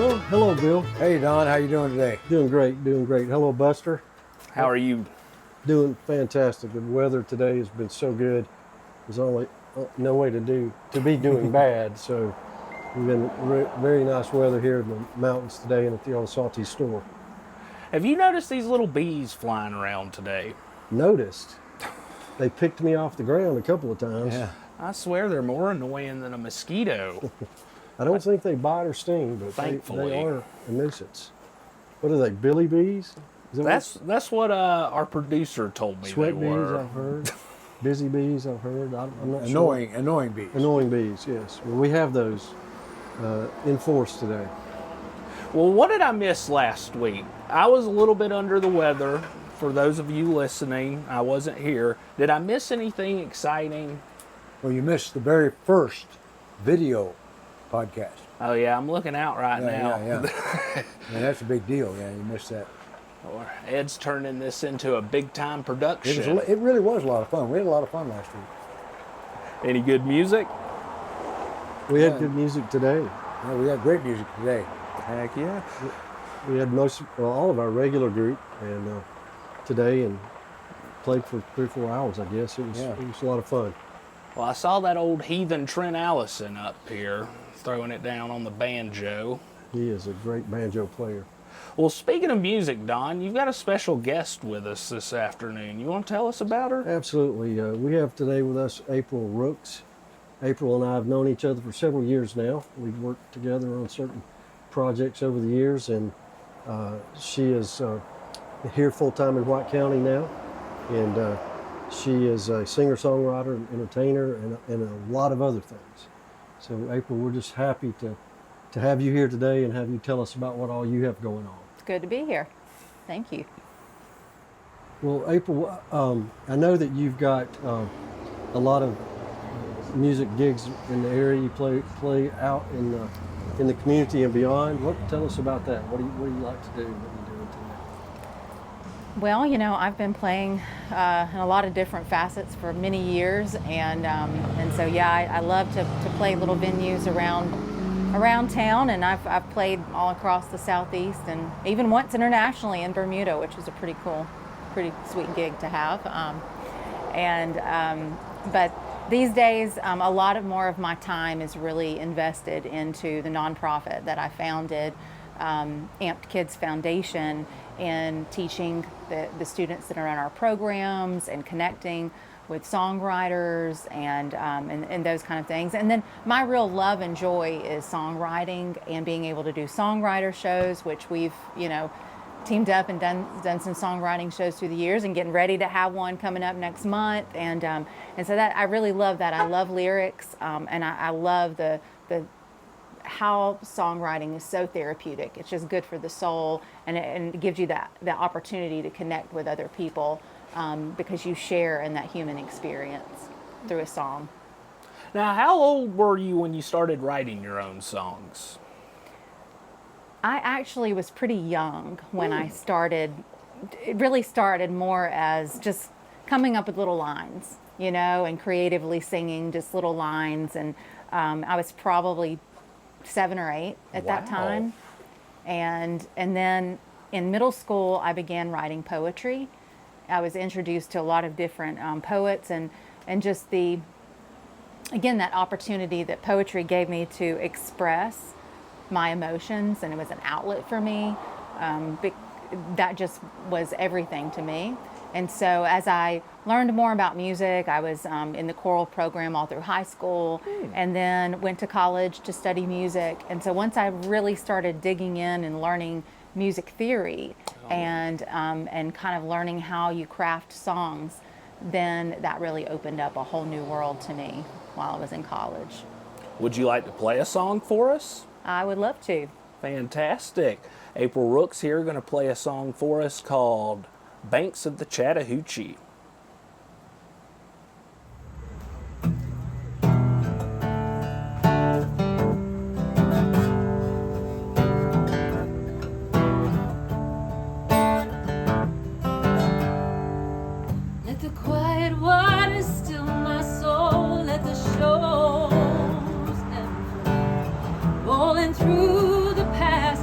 Well, hello, Bill. Hey, Don, how you doing today? Doing great, doing great. Hello, Buster. How are you? Doing fantastic. The weather today has been so good. There's only no way to be doing bad. So we've been very nice weather here in the mountains today and at the old Sautee store. Have you noticed these little bees flying around today? Noticed. They picked me off the ground a couple of times. Yeah. I swear they're more annoying than a mosquito. I don't think they bite or sting, but Thankfully. they are a nuisance. What are they, billy bees? Is that That's what our producer told me sweat they bees, were. I've heard. Busy bees, I've heard. I'm not sure. Annoying bees. Annoying bees, yes. Well, we have those in force today. Well, what did I miss last week? I was a little bit under the weather. For those of you listening, I wasn't here. Did I miss anything exciting? Well, you missed the very first video podcast. Oh yeah, I'm looking out right now. Yeah, that's a big deal. Yeah, you missed that. Or Ed's turning this into a big time production. It really was a lot of fun. We had a lot of fun last week. Any good music? We had good music today. Yeah, we had great music today. Heck yeah. We had all of our regular group and today and played for 3 or 4 hours, I guess. It was a lot of fun. Well, I saw that old heathen Trent Allison up here throwing it down on the banjo. He is a great banjo player. Well, speaking of music, Don, you've got a special guest with us this afternoon. You want to tell us about her? Absolutely. We have today with us April Rooks. April and I have known each other for several years now. We've worked together on certain projects over the years, and she is here full-time in White County now, and she is a singer-songwriter and entertainer and a lot of other things. So April, we're just happy to have you here today and have you tell us about what all you have going on. It's good to be here. Thank you. Well, April, I know that you've got a lot of music gigs in the area. You play out in the community and beyond. Tell us about that. What do you like to do? What are you doing today? Well, I've been playing in a lot of different facets for many years, and so I love to play little venues around town, and I've played all across the Southeast, and even once internationally in Bermuda, which was a pretty sweet gig to have. But these days, a lot more of my time is really invested into the nonprofit that I founded, Amped Kids Foundation, in teaching the students that are in our programs and connecting with songwriters and those kind of things. And then my real love and joy is songwriting and being able to do songwriter shows, which we've, teamed up and done some songwriting shows through the years, and getting ready to have one coming up next month. And so that I really love that. I love lyrics, and I love the how songwriting is so therapeutic. It's just good for the soul, and it gives you the opportunity to connect with other people because you share in that human experience through a song. Now, how old were you when you started writing your own songs? I actually was pretty young when I started. It really started more as just coming up with little lines, and creatively singing just little lines. And I was probably 7 or 8 at that time. And then in middle school, I began writing poetry. I was introduced to a lot of different poets, and just that opportunity that poetry gave me to express my emotions, and it was an outlet for me. That just was everything to me. And so as I learned more about music, I was in the choral program all through high school, and then went to college to study music. And so once I really started digging in and learning music theory and kind of learning how you craft songs, then that really opened up a whole new world to me while I was in college. Would you like to play a song for us? I would love to. Fantastic. April Rooks here going to play a song for us called Banks of the Chattahoochee. Let the quiet waters still my soul. Let the shores ebb, rolling through the past.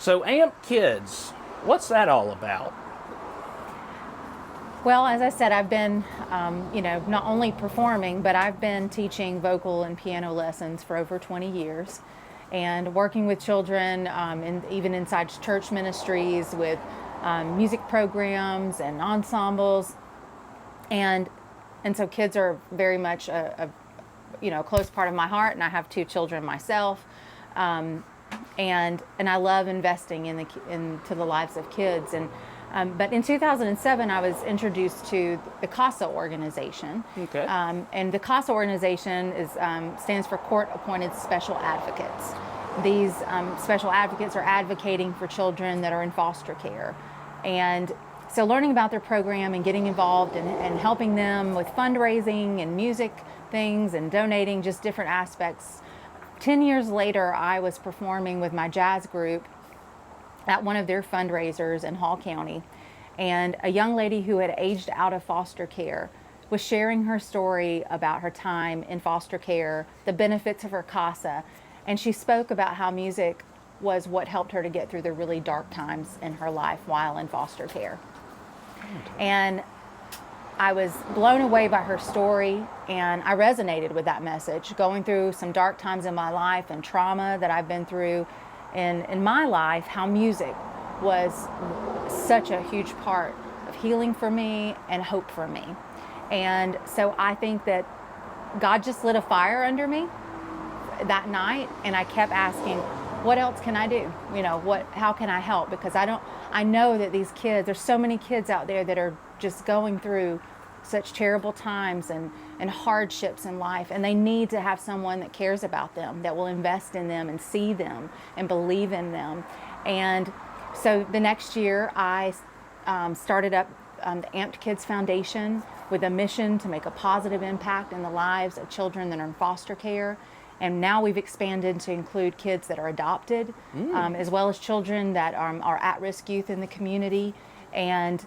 So Amped Kids, what's that all about? Well, as I said, I've been, not only performing, but I've been teaching vocal and piano lessons for over 20 years and working with children, even inside church ministries with music programs and ensembles. And so kids are very much a close part of my heart, and I have 2 children myself. And I love investing into the lives of kids. But in 2007, I was introduced to the CASA organization. Okay. And the CASA organization stands for Court Appointed Special Advocates. These special advocates are advocating for children that are in foster care. And so learning about their program and getting involved and helping them with fundraising and music things and donating, just different aspects. 10 years later, I was performing with my jazz group at one of their fundraisers in Hall County, and a young lady who had aged out of foster care was sharing her story about her time in foster care, the benefits of her CASA, and she spoke about how music was what helped her to get through the really dark times in her life while in foster care. And I was blown away by her story, and I resonated with that message, going through some dark times in my life and trauma that I've been through in my life, how music was such a huge part of healing for me and hope for me. And so I think that God just lit a fire under me that night, and I kept asking, what else can I do? How can I help? Because I know that these kids, there's so many kids out there that are just going through such terrible times and hardships in life, and they need to have someone that cares about them, that will invest in them and see them and believe in them. And so the next year I started up the Amped Kids Foundation with a mission to make a positive impact in the lives of children that are in foster care. And now we've expanded to include kids that are adopted, as well as children that are at-risk youth in the community. And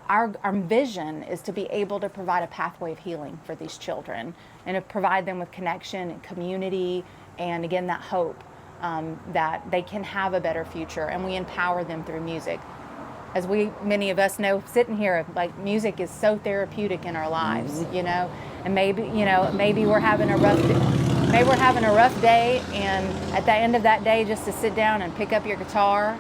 our vision is to be able to provide a pathway of healing for these children and to provide them with connection and community and, again, that hope that they can have a better future. And we empower them through music. As many of us know, sitting here, like, music is so therapeutic in our lives, and maybe we're having a rough day, and at the end of that day, just to sit down and pick up your guitar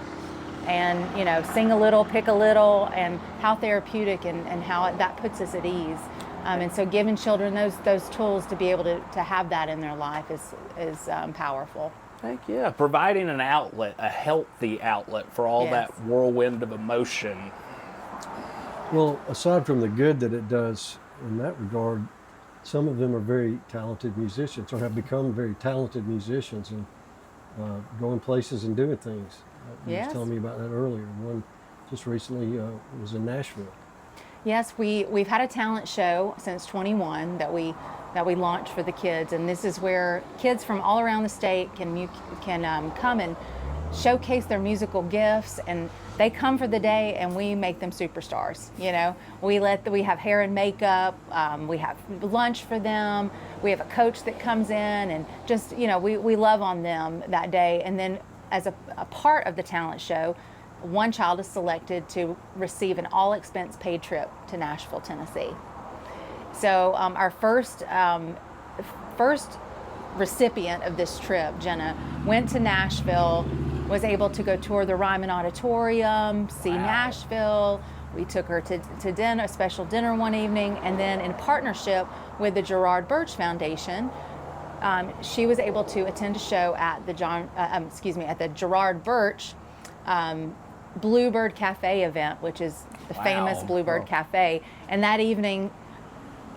and sing a little, pick a little, and how therapeutic and how that puts us at ease. And so giving children those tools to be able to have that in their life is powerful. Heck yeah, providing an outlet, a healthy outlet for all Yes. that whirlwind of emotion. Well, aside from the good that it does in that regard, some of them are very talented musicians or have become very talented musicians and going places and doing things. You Yes. was telling me about that earlier. One just recently was in Nashville. Yes, we've had a talent show since 21 that we launched for the kids, and this is where kids from all around the state can come and showcase their musical gifts, and they come for the day, and we make them superstars. We have hair and makeup, we have lunch for them, we have a coach that comes in, and just we love on them that day. And then as a part of the talent show, one child is selected to receive an all-expense paid trip to Nashville, Tennessee. So our first recipient of this trip, Jenna, went to Nashville, was able to go tour the Ryman Auditorium, see Nashville. We took her to dinner, a special dinner one evening, and then in partnership with the Gerard Birch Foundation, she was able to attend a show at the Gerard Birch Bluebird Cafe event, which is the famous Bluebird Cafe. And that evening,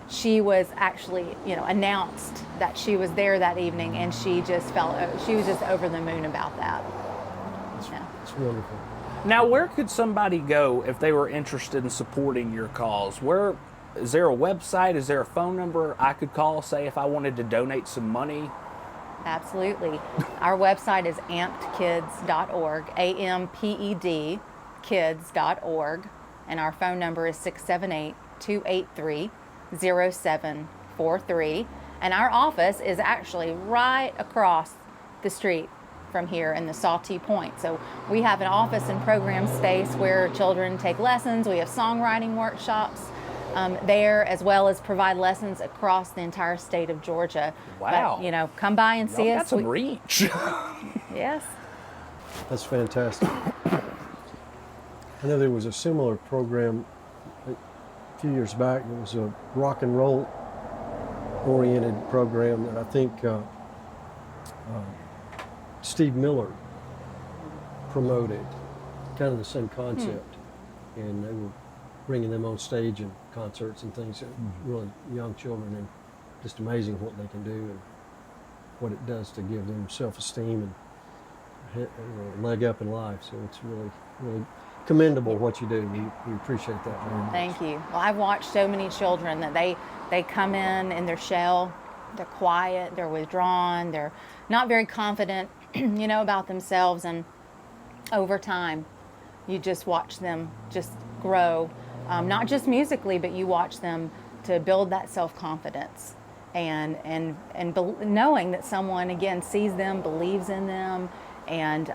she was actually, announced that she was there that evening, and she was just over the moon about that. It's wonderful. Now, where could somebody go if they were interested in supporting your cause? Where is there a website? Is there a phone number I could call, say, if I wanted to donate some money? Absolutely. Our website is ampedkids.org, AMPED kids.org, and our phone number is 678-283-0743. And our office is actually right across the street from here in the Sautee Point. So we have an office and program space where children take lessons. We have songwriting workshops there, as well as provide lessons across the entire state of Georgia. Wow. But, come by and see Y'all us. got some reach. Yes. That's fantastic. I know there was a similar program a few years back. It was a rock and roll oriented program that I think Steve Miller promoted, kind of the same concept. And they were bringing them on stage and concerts and things, really young children, and just amazing what they can do and what it does to give them self-esteem and a leg up in life. So it's really, really commendable what you do. We appreciate that very much. Thank you. Well, I've watched so many children that they come in their shell, they're quiet, they're withdrawn, they're not very confident, about themselves, and over time, you just watch them just grow, not just musically, but you watch them to build that self-confidence and knowing that someone, again, sees them, believes in them, and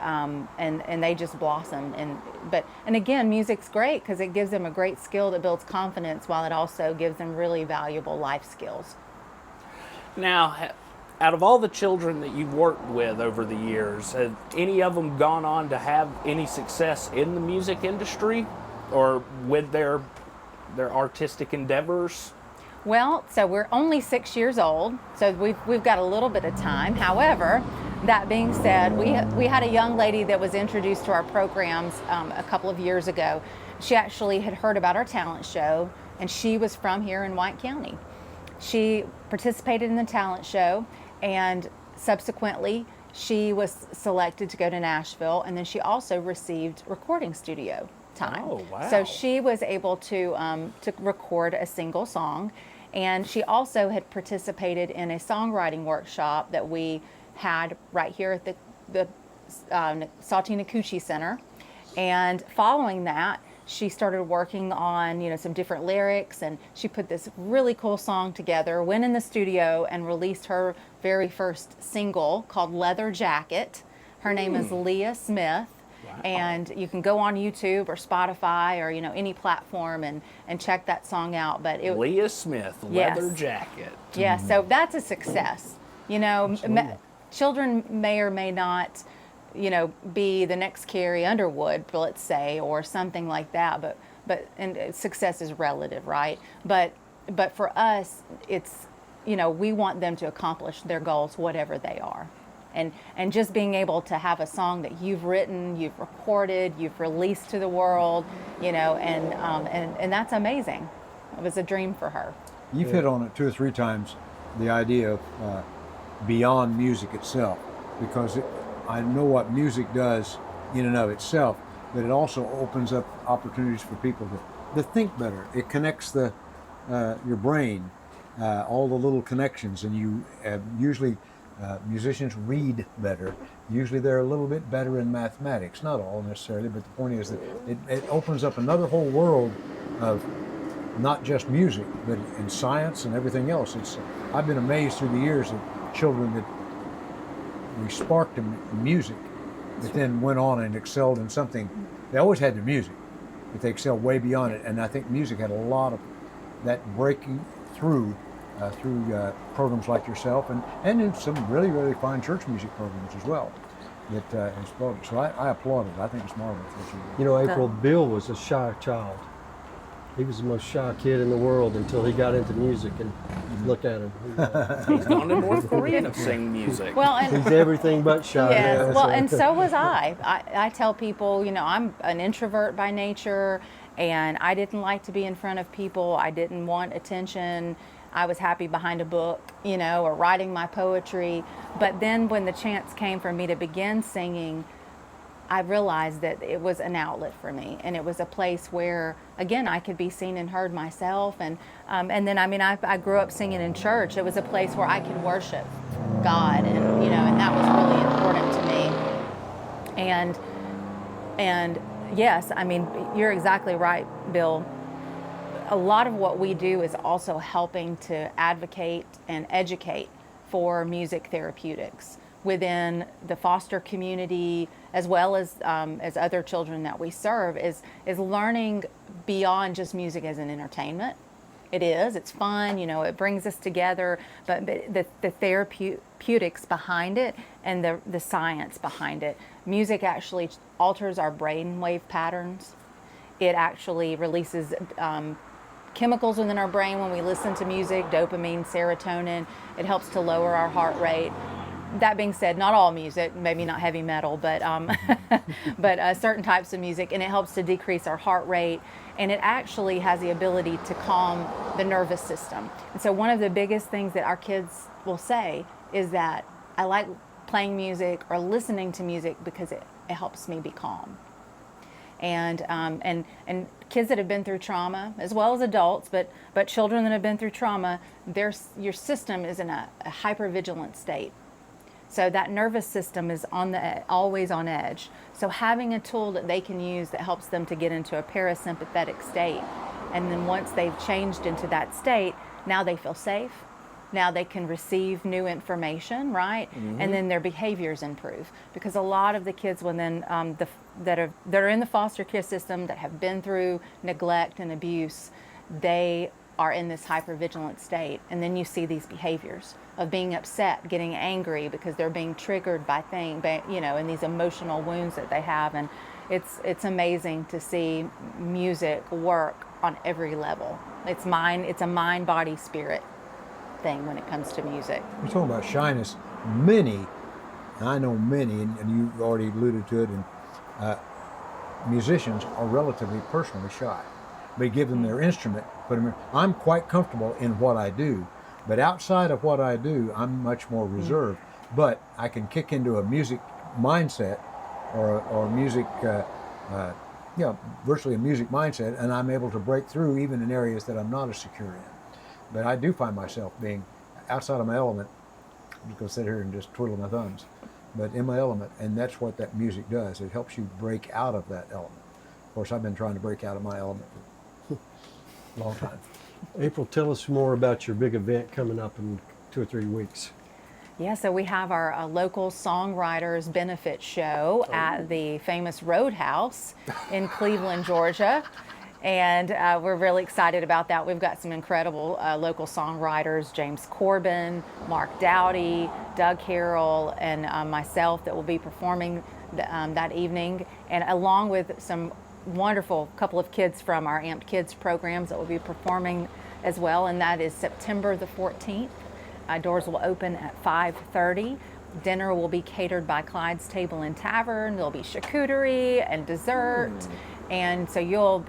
they just blossom. And again, music's great because it gives them a great skill that builds confidence, while it also gives them really valuable life skills. Now, out of all the children that you've worked with over the years, have any of them gone on to have any success in the music industry or with their artistic endeavors? Well, so we're only 6 years old, so we've got a little bit of time. However, that being said, we had a young lady that was introduced to our programs a couple of years ago. She actually had heard about our talent show, and she was from here in White County. She participated in the talent show, and subsequently she was selected to go to Nashville, and then she also received recording studio time. Oh, wow. So she was able to record a single song, and she also had participated in a songwriting workshop that we had right here at the Sautee Nakuchi Center. And following that, she started working on some different lyrics, and she put this really cool song together, went in the studio and released her very first single called Leather Jacket. Her name is Leah Smith. Wow. And you can go on YouTube or Spotify or any platform and check that song out. But Leah Smith, Yes. Leather Jacket. yeah, so that's a success. Children may or may not be the next Carrie Underwood, let's say, or something like that. But success is relative, right? But for us, it's we want them to accomplish their goals, whatever they are. And just being able to have a song that you've written, you've recorded, you've released to the world, and that's amazing. It was a dream for her. You've hit on it 2 or 3 times, the idea of beyond music itself, because I know what music does in and of itself, but it also opens up opportunities for people to think better. It connects your brain, all the little connections, and you usually musicians read better. Usually they're a little bit better in mathematics, not all necessarily, but the point is that it opens up another whole world of not just music, but in science and everything else. I've been amazed through the years at children that we sparked in music, but then went on and excelled in something. They always had their music, but they excelled way beyond it. And I think music had a lot of that breaking through programs like yourself, and in some really, really fine church music programs as well. That exploded. So I applaud it. I think it's marvelous what you do. April, Bill was a shy child. He was the most shy kid in the world until he got into music, and look at him. He's gone to North Korea to sing music. Well, and He's everything but shy. yes, now, well, so. and so was I. I tell people, I'm an introvert by nature, and I didn't like to be in front of people. I didn't want attention. I was happy behind a book, or writing my poetry. But then when the chance came for me to begin singing, I realized that it was an outlet for me, and it was a place where, again, I could be seen and heard myself. And then, I grew up singing in church. It was a place where I could worship God, and that was really important to me. And yes, you're exactly right, Bill. A lot of what we do is also helping to advocate and educate for music therapeutics. within the foster community, as well as other children that we serve, is learning beyond just music as an entertainment. It's fun, it brings us together, but the therapeutics behind it and the science behind it. Music actually alters our brainwave patterns. It actually releases chemicals within our brain when we listen to music, dopamine, serotonin. It helps to lower our heart rate. That being said, not all music, maybe not heavy metal, but but certain types of music, and it helps to decrease our heart rate, and it actually has the ability to calm the nervous system. And so one of the biggest things that our kids will say is that I like playing music or listening to music because it helps me be calm. And kids that have been through trauma, as well as adults, but children that have been through trauma, your system is in a hypervigilant state. So that nervous system is always on edge. So having a tool that they can use that helps them to get into a parasympathetic state, and then once they've changed into that state, now they feel safe. Now they can receive new information, right? Mm-hmm. And then their behaviors improve. Because a lot of the kids that are in the foster care system, that have been through neglect and abuse, they are in this hypervigilant state. And then you see these behaviors of being upset, getting angry because they're being triggered by things, and these emotional wounds that they have. And it's amazing to see music work on every level. It's a mind, body, spirit thing when it comes to music. We're talking about shyness. Many, and I know many, and you already alluded to it, and musicians are relatively personally shy. They give them their instrument, I'm quite comfortable in what I do, but outside of what I do, I'm much more reserved. Mm-hmm. But I can kick into a music mindset or music, virtually a music mindset, and I'm able to break through even in areas that I'm not as secure in. But I do find myself being outside of my element. I'm just going to sit here and just twiddle my thumbs. But in my element, and that's what that music does. It helps you break out of that element. Of course, I've been trying to break out of my element for a long time. April, tell us more about your big event coming up in 2 or 3 weeks. Yeah, so we have our local songwriters benefit show at the famous Roadhouse in Cleveland, Georgia. And we're really excited about that. We've got some incredible local songwriters, James Corbin, Mark Dowdy, Doug Harrell, and myself that will be performing that evening, and along with some wonderful couple of kids from our Amped Kids programs that will be performing as well, and that is September the 14th. Doors will open at 5:30. Dinner will be catered by Clyde's Table and Tavern. There'll be charcuterie and dessert. And so you'll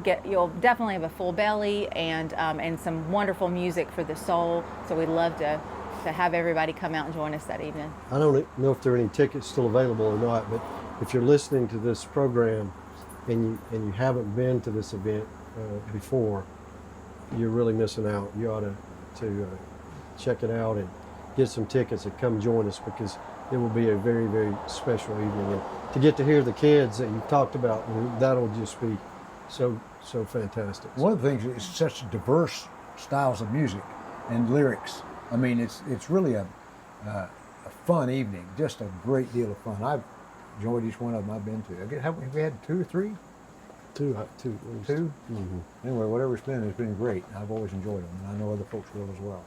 definitely have a full belly and some wonderful music for the soul. So we'd love to have everybody come out and join us that evening. I don't know if there are any tickets still available or not, but if you're listening to this program and you haven't been to this event before, you're really missing out. You ought to check it out and get some tickets and come join us, because it will be a very, very special evening. And to get to hear the kids that you've talked about, that'll just be so fantastic. One of the things is such diverse styles of music and lyrics. I mean, it's really a fun evening, just a great deal of fun. I've enjoyed each one of them I've been to. Have we had 2 or 3? Two. Mm-hmm. Anyway, whatever it's been great. I've always enjoyed them, and I know other folks will as well.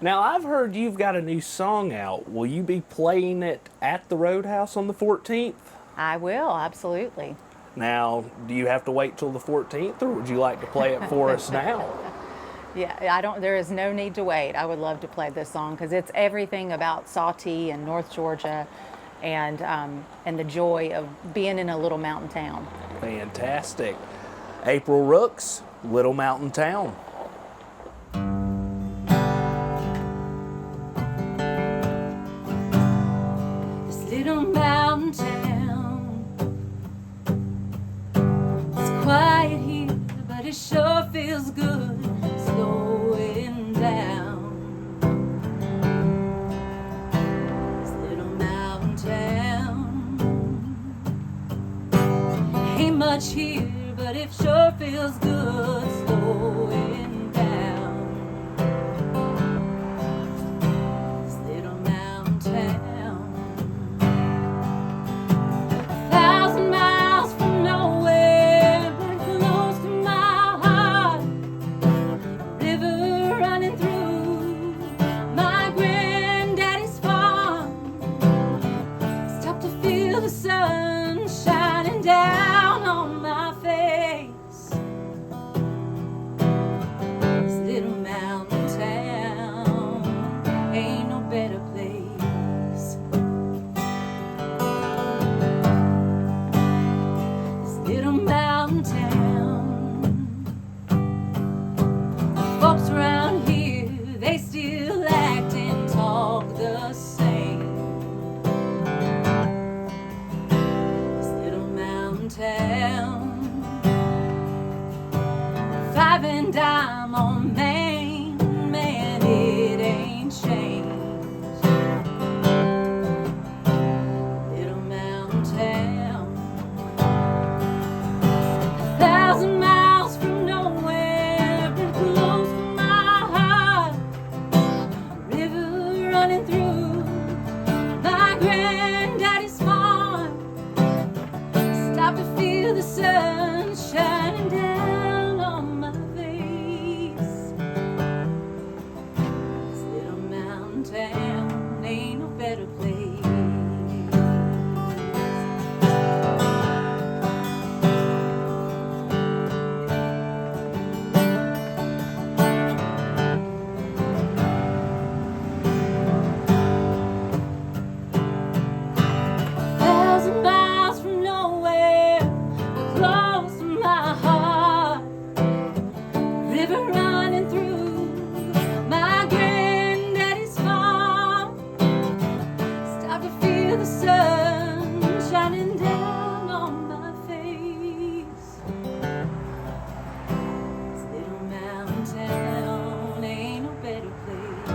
Now, I've heard you've got a new song out. Will you be playing it at the Roadhouse on the 14th? I will, absolutely. Now, do you have to wait till the 14th, or would you like to play it for us now? Yeah, there is no need to wait. I would love to play this song because it's everything about Sautee and North Georgia and the joy of being in a little mountain town. Fantastic. April Rooks, Little Mountain Town. Little mountain town. It's quiet here, but it sure feels good slowing down. This little mountain town. Ain't much here, but it sure feels good slowing down. This little mountain town. 7 dime on Main, man, it ain't changed. Little mountain town, 1,000 miles from nowhere, and close to my heart. A river running through my granddaddy's farm. Stop to feel the sun shining down on my face. This little mountain town ain't no better place. 1,000 miles from nowhere, close to my heart. River running through my granddaddy's farm. Stop to feel the sun shining down on my face. This little mountain town ain't no better place.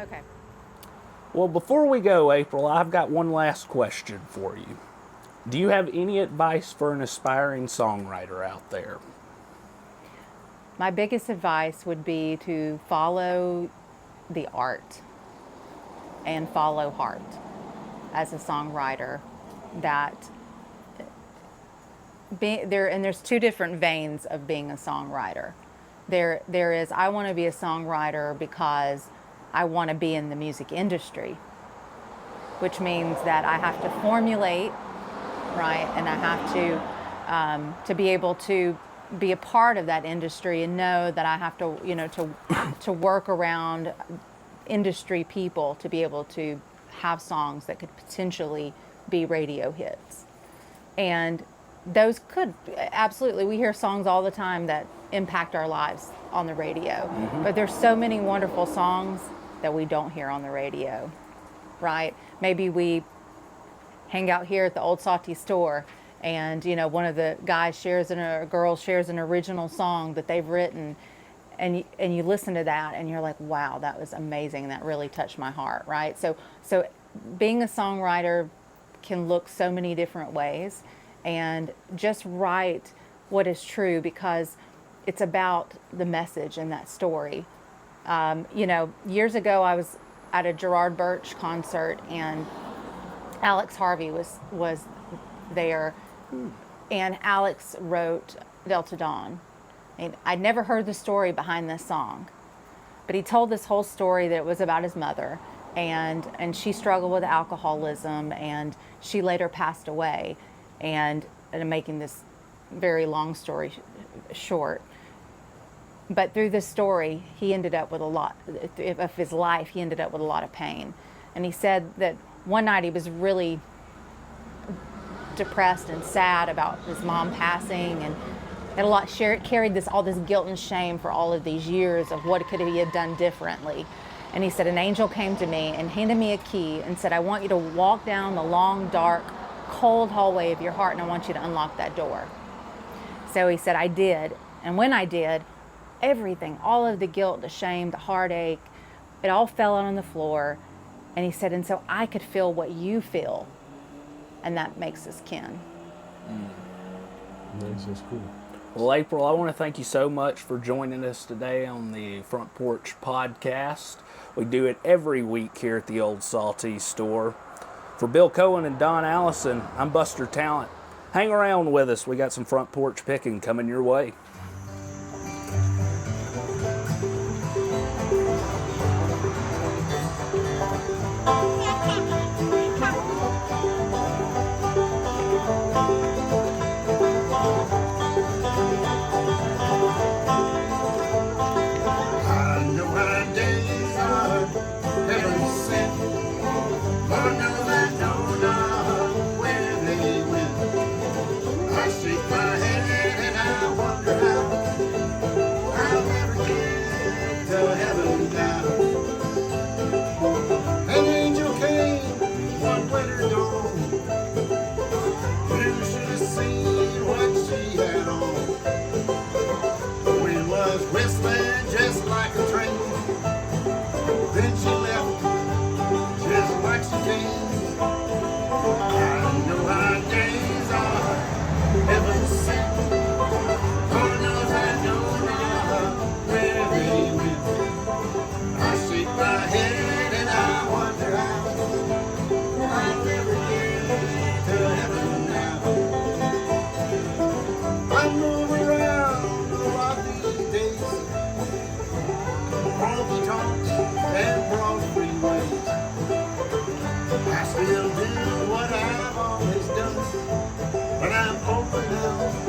Okay. Well, before we go, April, I've got one last question for you. Do you have any advice for an aspiring songwriter out there? My biggest advice would be to follow the art and follow heart as a songwriter. That there's two different veins of being a songwriter. There is, I want to be a songwriter because I want to be in the music industry, which means that I have to formulate, right, and I have to be able to be a part of that industry and know that I have to, to work around industry people to be able to have songs that could potentially be radio hits. And those could, absolutely, we hear songs all the time that impact our lives on the radio. But there's so many wonderful songs that we don't hear on the radio, right? Maybe we hang out here at the old Sautee store and, one of the guys girls shares an original song that they've written, and you listen to that and you're like, wow, that was amazing. That really touched my heart, right? So being a songwriter can look so many different ways, and just write what is true, because it's about the message in that story. Years ago I was at a Gerard Birch concert and Alex Harvey was there, and Alex wrote Delta Dawn. And I'd never heard the story behind this song, but he told this whole story that it was about his mother, and she struggled with alcoholism, and she later passed away. And I'm making this very long story short. But through this story, he ended up with a lot of his life. He ended up with a lot of pain. And he said that one night he was really depressed and sad about his mom passing, and had carried all this guilt and shame for all of these years of what could he have done differently. And he said, an angel came to me and handed me a key and said, I want you to walk down the long, dark, cold hallway of your heart, and I want you to unlock that door. So he said, I did. And when I did, everything, all of the guilt, the shame, the heartache, it all fell out on the floor. And he said, and so I could feel what you feel. And that makes us kin. That's cool. Well, April, I want to thank you so much for joining us today on the Front Porch Podcast. We do it every week here at the Old Sautee store. For Bill Cohen and Don Allison, I'm Buster Talent. Hang around with us. We got some Front Porch picking coming your way. I shake my head and I wonder will do what I've always done. But I'm open now